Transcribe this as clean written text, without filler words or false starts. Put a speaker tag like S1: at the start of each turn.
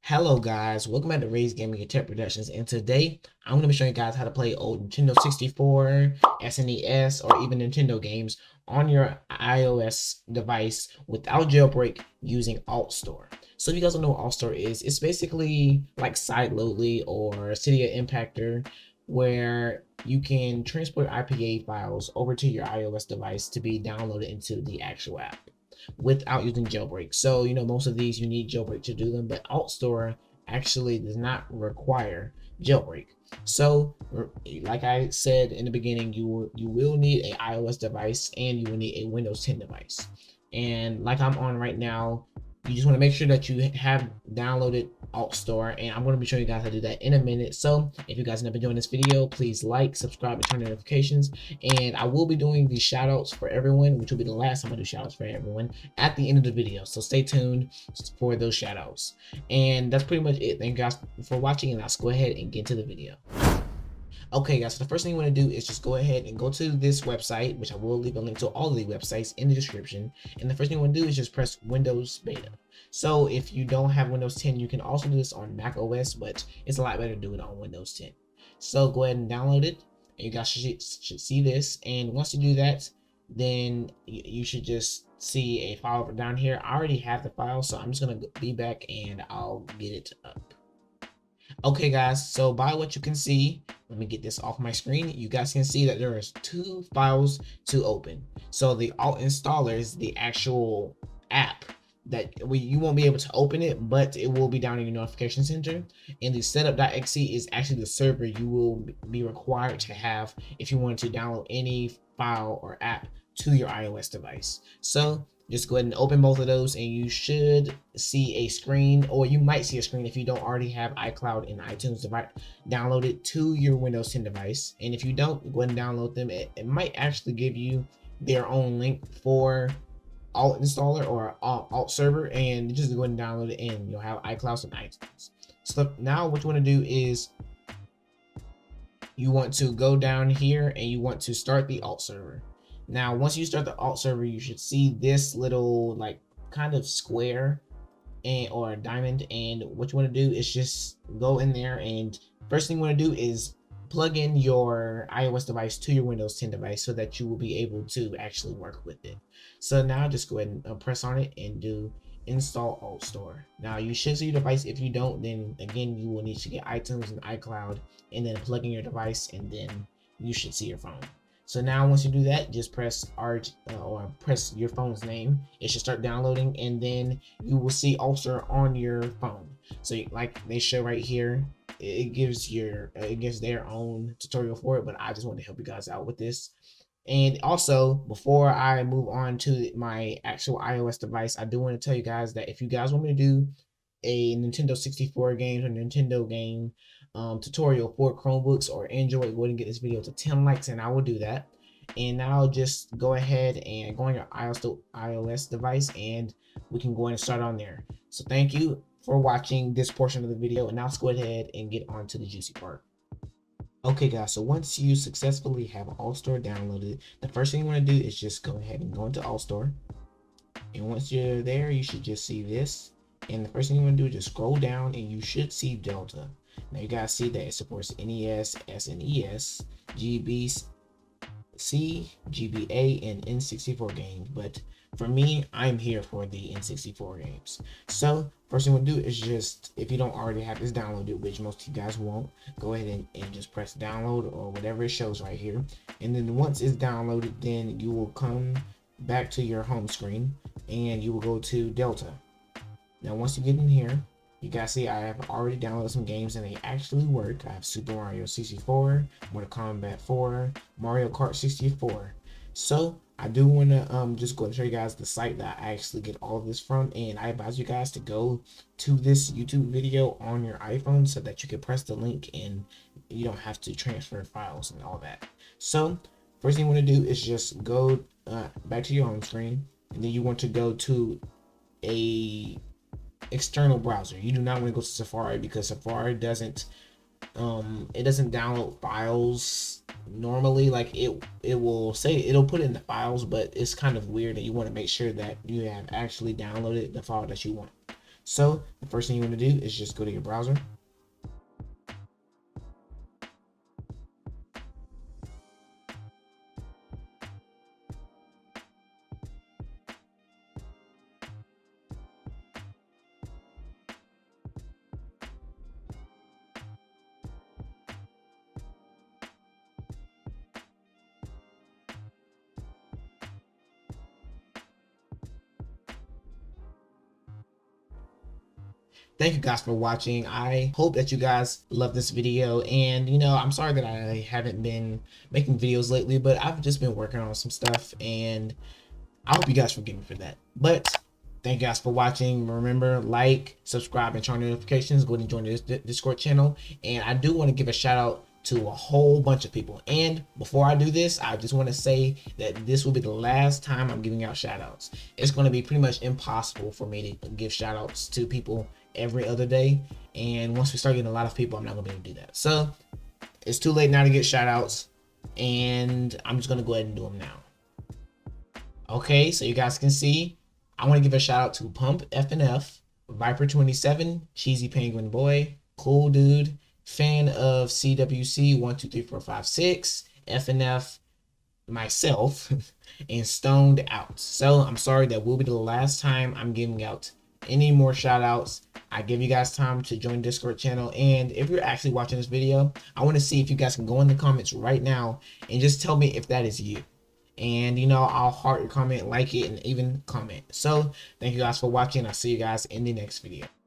S1: Hello guys, welcome back to RATProdUctions, and today I'm going to be showing you guys how to play old Nintendo 64, SNES, or even Nintendo games on your iOS device without jailbreak using AltStore. So if you guys don't know what AltStore is, it's basically like Sideloadly or Cydia Impactor, where you can transport IPA files over to your iOS device to be downloaded into the actual app without using jailbreak. So, most of these you need jailbreak to do them, but AltStore actually does not require jailbreak. So, like I said in the beginning, you will need an iOS device and you will need a Windows 10 device. And like I'm on right now, you just want to make sure that you have downloaded AltStore, and I'm going to be showing you guys how to do that in a minute. So if you guys have been enjoying this video, please like, subscribe, and turn on notifications. And I will be doing these shoutouts for everyone, which will be the last time I do shoutouts for everyone at the end of the video. So stay tuned for those shoutouts. And that's pretty much it. Thank you guys for watching, and let's go ahead and get into the video. Okay guys, so the first thing you want to do is just go ahead and go to this website, which I will leave a link to all of the websites in the description. And the first thing you want to do is just press Windows Beta. So if you don't have Windows 10, you can also do this on Mac OS, but it's a lot better to do it on Windows 10. So go ahead and download it, and you guys should see this. And once you do that, then you should just see a file down here. I already have the file, so I'm just going to be back and I'll get it up. Okay guys, so by what you can see, let me get this off my screen. You guys can see that there is two files to open. So the alt installer is the actual app that you won't be able to open it, but it will be down in your notification center. And the setup.exe is actually the server you will be required to have if you want to download any file or app to your iOS device. So just go ahead and open both of those, and you should see a screen, or you might see a screen if you don't already have iCloud and iTunes downloaded to your Windows 10 device. And if you don't, go ahead and download them. It might actually give you their own link for alt installer or alt server, and just go ahead and download it, and you'll have iCloud and iTunes. So now what you want to do is you want to go down here and you want to start the alt server. Now, once you start the alt server, you should see this little like kind of square or a diamond. And what you want to do is just go in there, and first thing you want to do is plug in your iOS device to your Windows 10 device so that you will be able to actually work with it. So now just go ahead and press on it and do install AltStore. Now you should see your device. If you don't, then again you will need to get iTunes and iCloud and then plug in your device, and then you should see your phone. So now once you do that, just press or press your phone's name. It should start downloading, and then you will see AltStore on your phone. So like they show right here, it gives their own tutorial for it, but I just want to help you guys out with this. And also, before I move on to my actual iOS device, I do want to tell you guys that if you guys want me to do a Nintendo 64 game or Nintendo game tutorial for Chromebooks or Android, go ahead and get this video to 10 likes, and I will do that. And now just go ahead and go on your iOS device, and we can go ahead and start on there. So thank you for watching this portion of the video, and now let's go ahead and get on to the juicy part. Okay guys, so once you successfully have AltStore downloaded, the first thing you want to do is just go ahead and go into AltStore. And once you're there, you should just see this. And the first thing you want to do is just scroll down, and you should see Delta. Now you guys see that it supports NES, SNES, GBC, GBA, and N64 games. But for me, I'm here for the N64 games. So first thing we'll do is just, if you don't already have this downloaded, which most of you guys won't, go ahead and just press download or whatever it shows right here. And then once it's downloaded, then you will come back to your home screen and you will go to Delta. Now once you get in here, you guys see I have already downloaded some games and they actually work. I have Super Mario 64, Mortal Kombat 4, Mario Kart 64. So I do want to just go and show you guys the site that I actually get all of this from, and I advise you guys to go to this YouTube video on your iPhone so that you can press the link and you don't have to transfer files and all that. So first thing you want to do is just go back to your home screen, and then you want to go to a external browser. You do not want to go to Safari, because Safari doesn't download files normally. Like it will say it'll put it in the files, but it's kind of weird, and you want to make sure that you have actually downloaded the file that you want. So the first thing you want to do is just go to your browser. Thank you guys for watching. I hope that you guys love this video, and I'm sorry that I haven't been making videos lately, but I've just been working on some stuff, and I hope you guys forgive me for that. But thank you guys for watching. Remember, like, subscribe, and turn on notifications. Go ahead and join the Discord channel. And I do want to give a shout out to a whole bunch of people. And before I do this, I just want to say that this will be the last time I'm giving out shout outs. It's going to be pretty much impossible for me to give shout outs to people every other day. And once we start getting a lot of people, I'm not going to be able to do that. So it's too late now to get shout outs. And I'm just going to go ahead and do them now. Okay, so you guys can see, I want to give a shout out to Pump FNF, Viper27, Cheesy Penguin Boy, Cool Dude, fan of CWC 123456, FNF, myself, and Stoned Out. So I'm sorry, that will be the last time I'm giving out any more shout outs. I give you guys time to join Discord channel, and if you're actually watching this video, I want to see if you guys can go in the comments right now and just tell me if that is you. And I'll heart your comment, like it, and even comment. So thank you guys for watching. I'll see you guys in the next video.